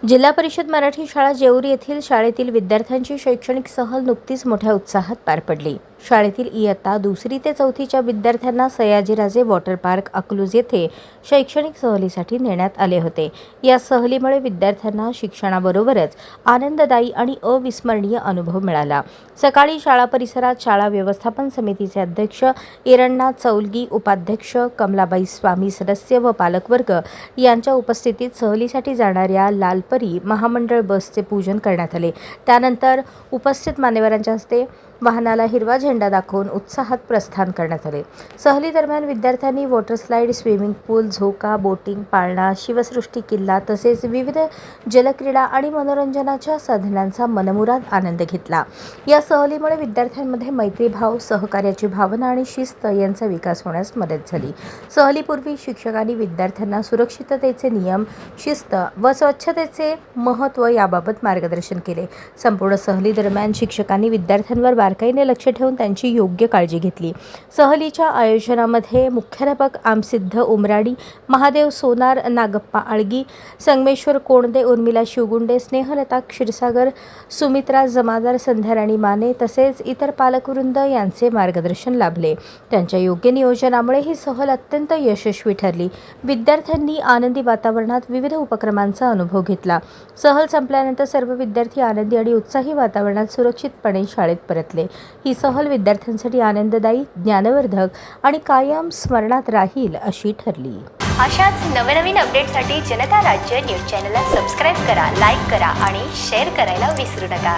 जिल्हा परिषद मराठी शाळा जेऊर येथील शाळेतील विद्यार्थ्यांची शैक्षणिक सहल नुकतीच मोठ्या उत्साहात पार पडली। शाळेतील इयत्ता 2री ते 4थीच्या विद्यार्थ्यांना सयाजीराजे वॉटर पार्क अकलूज येथे शैक्षणिक सहलीसाठी नेण्यात आले होते। या सहलीमुळे विद्यार्थ्यांना शिक्षणाबरोबरच आनंददायी आणि अविस्मरणीय अनुभव मिळाला। सकाळी शाळा परिसरात शाळा व्यवस्थापन समितीचे अध्यक्ष इरणनाथ चौलगी, उपाध्यक्ष कमलाबाई स्वामी, सदस्य व पालकवर्ग यांच्या उपस्थितीत सहलीसाठी जाणाऱ्या लालपरी महामंडळ बसचे पूजन करण्यात आले। त्यानंतर उपस्थित मान्यवरांच्या हस्ते वाहनाला हिरवा झेंडा दाखवून उत्साहात प्रस्थान करण्यात आले। सहली दरम्यान विद्यार्थ्यांनी वॉटर स्लाइड, स्विमिंग पूल, झोका, बोटिंग, पाळणा, शिवसृष्टी किल्ला तसेच विविध जलक्रीडा आणि मनोरंजनाच्या साधनांचा मनमुराद आनंद घेतला। या सहलीमुळे विद्यार्थ्यांमध्ये मैत्रीभाव, सहकार्याची भावना आणि शिस्त यांचा विकास होण्यास मदत झाली। सहलीपूर्वी शिक्षकांनी विद्यार्थ्यांना सुरक्षिततेचे नियम, शिस्त व स्वच्छतेचे महत्त्व याबाबत मार्गदर्शन केले। संपूर्ण सहली दरम्यान शिक्षकांनी विद्यार्थ्यांवर बारकाईने लक्ष ठेवून त्यांची योग्य काळजी घेतली। सहलीच्या आयोजनामध्ये मुख्याध्यापक आमसिद्ध उमराडी, महादेव सोनार, नागप्पा आळगी, संगमेश्वर कोणदे, उर्मिला शिवगुंडे, स्नेहलता क्षीरसागर, सुमित्रा जमादार, संध्याराणी माने तसेच इतर पालकवृंद यांचे मार्गदर्शन लाभले। त्यांच्या योग्य नियोजनामुळे ही सहल अत्यंत यशस्वी ठरली। विद्यार्थ्यांनी आनंदी वातावरणात विविध उपक्रमांचा अनुभव घेतला। सहल संपल्यानंतर सर्व विद्यार्थी आनंदी आणि उत्साही वातावरणात सुरक्षितपणे शाळेत परतले। ही सहल विद्यार्थ्यांसाठी आनंददायी, ज्ञानवर्धक आणि कायम स्मरणात राहील अशी ठरली। अशाच नवनवीन अपडेटसाठी जनता राज्य न्यूज चॅनलला सबस्क्राईब करा, लाईक करा आणि शेअर करायला विसरू नका।